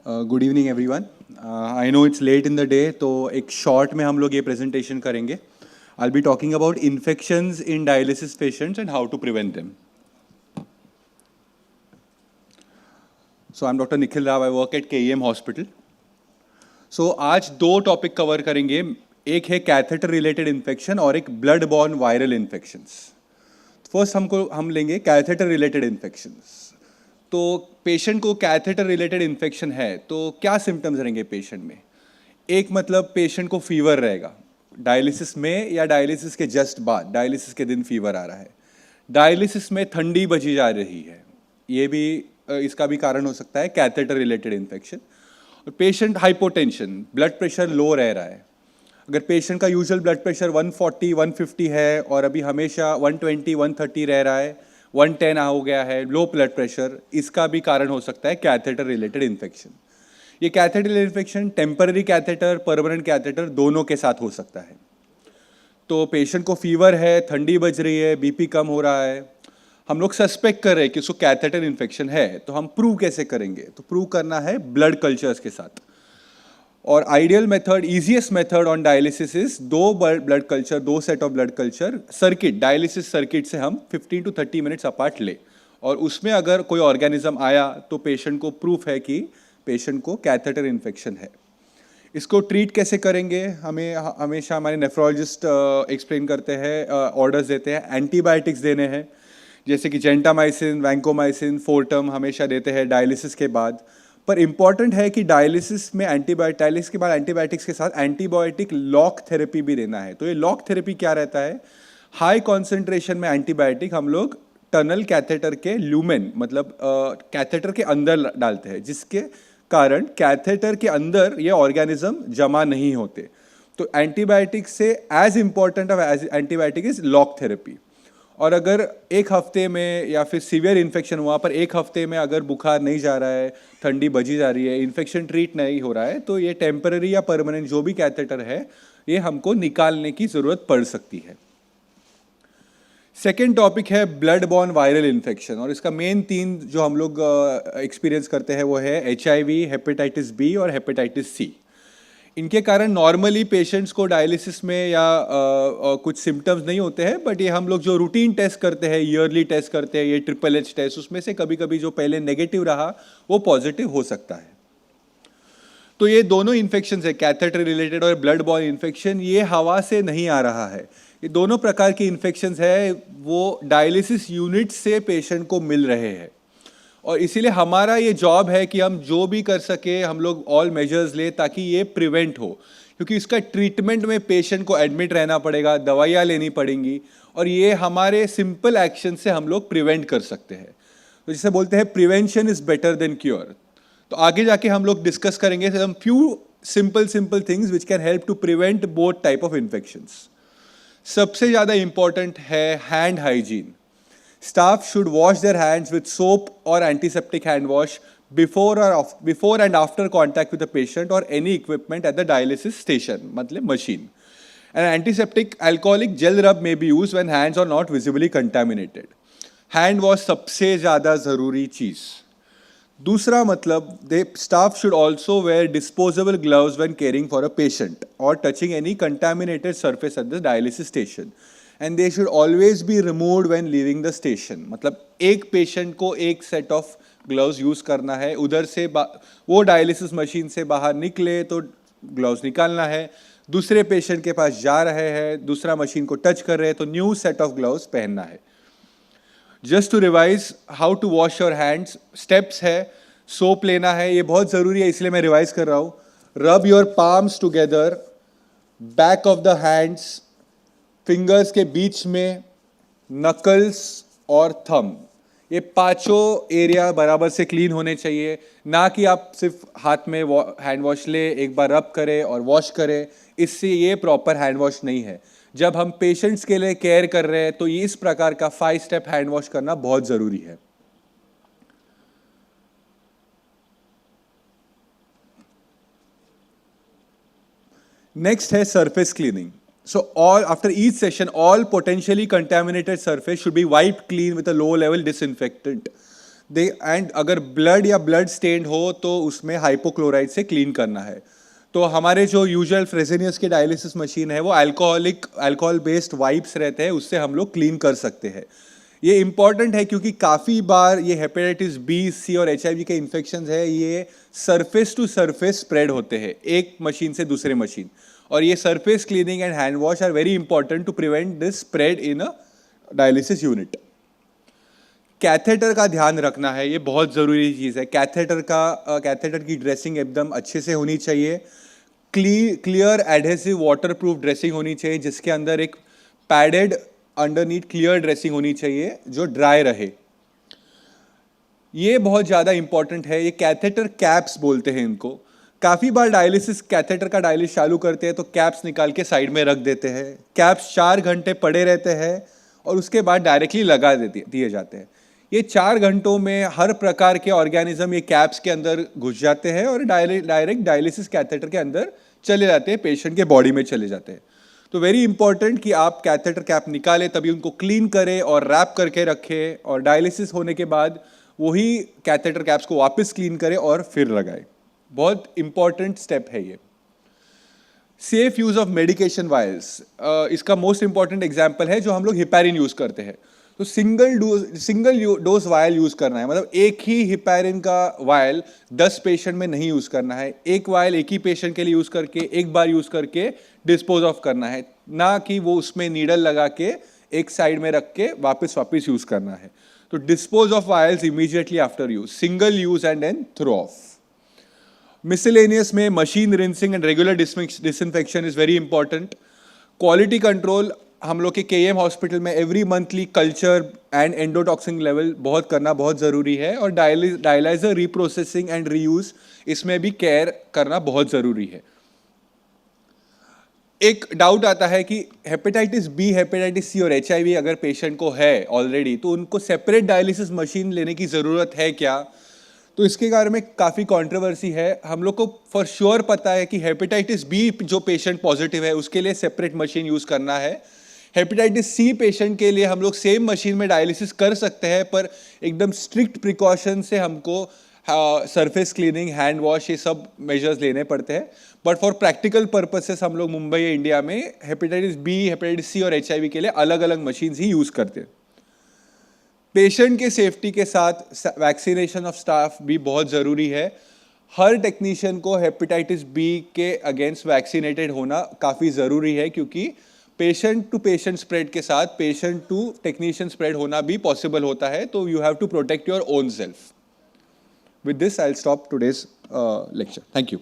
Good evening everyone. I know it's late in the day, तो एक short में हम लोग ये प्रेजेंटेशन करेंगे। I be talking about infections in dialysis patients and how to prevent them. So I am doctor Nikhil Rao, I work at KEM hospital. So आज दो topic cover करेंगे, एक है कैथेटर रिलेटेड इन्फेक्शन और एक blood born viral infections. First हम लेंगे catheter related infections. तो पेशेंट को कैथेटर रिलेटेड इन्फेक्शन है तो क्या सिम्टम्स रहेंगे पेशेंट में? एक मतलब पेशेंट को फीवर रहेगा डायलिसिस में या डायलिसिस के जस्ट बाद, डायलिसिस के दिन फीवर आ रहा है। डायलिसिस में ठंडी बजी जा रही है, ये भी इसका भी कारण हो सकता है कैथेटर रिलेटेड इन्फेक्शन। और patient hypotension, blood pressure low रह रहा है। अगर पेशेंट का यूजुअल ब्लड प्रेशर 140 150 है और अभी हमेशा 120 130 रह रहा है, 110 हो गया है, लो ब्लड प्रेशर, इसका भी कारण हो सकता है कैथेटर रिलेटेड इन्फेक्शन। ये catheter infection temporary catheter, permanent catheter दोनों के साथ हो सकता है। तो पेशेंट को फीवर है, ठंडी बज रही है, बीपी कम हो रहा है, हम लोग सस्पेक्ट कर रहे हैं कि उसको कैथेटर इन्फेक्शन है, तो हम प्रूव कैसे करेंगे? तो प्रूव करना है ब्लड कल्चर्स के साथ। और ideal method, easiest method on dialysis is दो ब्लड कल्चर, दो set of blood culture circuit, dialysis circuit से हम 15 to 30 मिनट्स अपार्ट ले, और उसमें अगर कोई ऑर्गेनिज्म आया तो पेशेंट को प्रूफ है कि पेशेंट को कैथेटर इन्फेक्शन है। इसको ट्रीट कैसे करेंगे? हमें हमेशा हमारे नेफ्रोलॉजिस्ट एक्सप्लेन करते हैं, ऑर्डर्स देते हैं, एंटीबायोटिक्स देने हैं, जैसे कि जेंटामाइसिन, वैंकोमाइसिन, फोर्टम हमेशा देते हैं डायलिसिस के बाद। पर इम्पॉर्टेंट है कि डायलिसिस में डायलिसिस के बाद एंटीबायोटिक्स के साथ एंटीबायोटिक लॉक थेरेपी भी देना है। तो ये लॉक थेरेपी क्या रहता है? हाई कॉन्सेंट्रेशन में एंटीबायोटिक हम लोग टनल कैथेटर के ल्यूमेन, मतलब कैथेटर के अंदर डालते हैं, जिसके कारण कैथेटर के अंदर ये ऑर्गेनिज्म जमा नहीं होते। तो एंटीबायोटिक से as important of as antibiotic is lock therapy. और अगर एक हफ्ते में या फिर सीवियर इन्फेक्शन हुआ पर एक हफ्ते में अगर बुखार नहीं जा रहा है, ठंडी बजी जा रही है, इन्फेक्शन ट्रीट नहीं हो रहा है, तो ये टेम्पररी या परमानेंट जो भी कैथेटर है ये हमको निकालने की ज़रूरत पड़ सकती है। सेकेंड टॉपिक है ब्लड बॉर्न वायरल इन्फेक्शन, और इसका मेन तीन जो हम लोग एक्सपीरियंस करते हैं वो है HIV, हेपेटाइटिस B और हेपेटाइटिस C। इनके कारण नॉर्मली पेशेंट्स को डायलिसिस में या कुछ सिम्टम्स नहीं होते हैं, बट ये हम लोग जो रूटीन टेस्ट करते हैं, ईयरली टेस्ट करते हैं, ये HHH टेस्ट, उसमें से कभी कभी जो पहले नेगेटिव रहा वो पॉजिटिव हो सकता है। तो ये दोनों इन्फेक्शंस है, कैथेटर रिलेटेड और ब्लड बॉर्न इन्फेक्शन, ये हवा से नहीं आ रहा है। ये दोनों प्रकार की इन्फेक्शंस है वो डायलिसिस यूनिट से पेशेंट को मिल रहे हैं, और इसीलिए हमारा ये जॉब है कि हम जो भी कर सके हम लोग ऑल मेजर्स ले ताकि ये प्रिवेंट हो, क्योंकि इसका ट्रीटमेंट में पेशेंट को एडमिट रहना पड़ेगा, दवाइयाँ लेनी पड़ेंगी, और ये हमारे सिंपल एक्शन से हम लोग प्रिवेंट कर सकते हैं। तो जिसे बोलते हैं prevention is better than cure. तो आगे जाके हम लोग डिस्कस करेंगे some few simple things which can help to prevent both type of infections. सबसे ज़्यादा इंपॉर्टेंट है hand hygiene. Staff should wash their hands with soap or antiseptic hand wash before and after contact with the patient or any equipment at the dialysis station, मतलब machine. An antiseptic alcoholic gel rub may be used when hands are not visibly contaminated. Hand wash सबसे ज़्यादा ज़रूरी चीज़। दूसरा मतलब staff should also wear disposable gloves when caring for a patient or touching any contaminated surface at the dialysis station. And they should always be removed when leaving the station. मतलब एक patient को एक set of gloves use करना है, उधर से वो dialysis machine से बाहर निकले तो ग्लव्स निकालना है, दूसरे पेशेंट के पास जा रहे हैं, दूसरा मशीन को टच कर रहे हैं तो न्यू सेट ऑफ ग्लव्स पहनना है। Just to revise how to wash your hands, steps है, सोप लेना है, ये बहुत ज़रूरी है इसलिए मैं रिवाइज कर रहा हूँ। Rub your palms together, back of the hands, fingers के बीच में, नकल्स और थंब, ये पांचों एरिया बराबर से क्लीन होने चाहिए। ना कि आप सिर्फ हाथ में हैंड वॉश ले, एक बार रब करें और वॉश करें, इससे ये प्रॉपर हैंड वॉश नहीं है। जब हम पेशेंट्स के लिए केयर कर रहे हैं तो इस प्रकार का 5 स्टेप हैंड वॉश करना बहुत ज़रूरी है। नेक्स्ट है surface cleaning. So after each session, all potentially contaminated surface should be wiped clean with a low-level disinfectant. They and अगर ब्लड या ब्लड स्टेन्ड हो तो उसमें हाइपोक्लोराइड से क्लीन करना है। तो हमारे जो यूजुअल फ्रेजेनियस के डायलिसिस मशीन है वो अल्कोहल बेस्ड वाइप्स रहते हैं, उससे हम लोग क्लीन कर सकते हैं। ये इंपॉर्टेंट है क्योंकि काफ़ी बार ये हेपेटाइटिस बी, सी और एचआईवी के इन्फेक्शंस है, ये सरफेस टू सरफेस स्प्रेड होते हैं एक मशीन से दूसरे मशीन, और ये surface cleaning and hand wash are very important to prevent this spread in a dialysis unit. Catheter का ध्यान रखना है, ये बहुत ज़रूरी चीज़ है। कैथेटर की ड्रेसिंग एकदम अच्छे से होनी चाहिए। Clear adhesive water proof dressing होनी चाहिए, जिसके अंदर एक पैडेड अंडरनीथ क्लियर ड्रेसिंग होनी चाहिए जो ड्राई रहे। ये बहुत ज़्यादा इंपॉर्टेंट है। ये कैथेटर कैप्स बोलते हैं इनको। काफ़ी बार कैथेटर का डायलिसिस चालू करते हैं तो कैप्स निकाल के साइड में रख देते हैं। कैप्स 4 घंटे पड़े रहते हैं और उसके बाद डायरेक्टली लगा दिए जाते हैं। ये 4 घंटों में हर प्रकार के ऑर्गेनिज्म ये कैप्स के अंदर घुस जाते हैं और डायरेक्ट डायलिसिस कैथेटर के अंदर चले जाते हैं, पेशेंट के बॉडी में चले जाते हैं। तो वेरी इंपॉर्टेंट कि आप कैथेटर कैप निकालें, तभी उनको क्लीन करें और रैप करके रखें, और डायलिसिस होने के बाद वही कैथेटर कैप्स को वापस क्लीन करें और फिर लगाएं। बहुत इंपॉर्टेंट स्टेप है ये। Safe use of medication vials, इसका मोस्ट इंपॉर्टेंट एग्जाम्पल है जो हम लोग हिपैरिन यूज करते हैं। तो सिंगल डोज वायल यूज करना है, मतलब एक ही हिपैरिन का वायल 10 पेशेंट में नहीं यूज करना है। एक वायल एक ही पेशेंट के लिए यूज करके एक बार यूज करके डिस्पोज ऑफ करना है, ना कि वो उसमें नीडल लगा के एक साइड में रख के वापस यूज करना है। तो dispose of vials immediately after use, single use and then throw off. Miscellaneous में machine rinsing and regular disinfection is very important. Quality control हम लोग के केएम हॉस्पिटल में every monthly culture and endotoxin level करना बहुत ज़रूरी है, और डायलाइजर रीप्रोसेसिंग एंड रीयूज इसमें भी केयर करना बहुत ज़रूरी है। एक डाउट आता है कि हेपेटाइटिस बी, हेपेटाइटिस सी और एचआईवी अगर पेशेंट को है ऑलरेडी तो उनको सेपरेट डायलिसिस मशीन लेने की ज़रूरत है क्या? तो इसके बारे में काफ़ी कंट्रोवर्सी है। हम लोग को फॉर श्योर पता है कि हेपेटाइटिस बी जो पेशेंट पॉजिटिव है उसके लिए सेपरेट मशीन यूज़ करना है। हेपेटाइटिस सी पेशेंट के लिए हम लोग सेम मशीन में डायलिसिस कर सकते हैं, पर एकदम स्ट्रिक्ट प्रिकॉशन से हमको सरफेस क्लीनिंग, हैंड वॉश, ये सब मेजर्स लेने पड़ते हैं। बट फॉर प्रैक्टिकल पर्पसेस हम लोग मुंबई या इंडिया में हेपेटाइटिस बी, हेपेटाइटिस सी और एचआईवी के लिए अलग अलग मशीन ही यूज़ करते हैं। पेशेंट के सेफ्टी के साथ वैक्सीनेशन ऑफ स्टाफ भी बहुत ज़रूरी है। हर टेक्नीशियन को हेपेटाइटिस बी के अगेंस्ट वैक्सीनेटेड होना काफ़ी ज़रूरी है, क्योंकि पेशेंट टू पेशेंट स्प्रेड के साथ पेशेंट टू टेक्नीशियन स्प्रेड होना भी पॉसिबल होता है। तो you have to protect your own self. With this I will stop today's lecture. Thank you.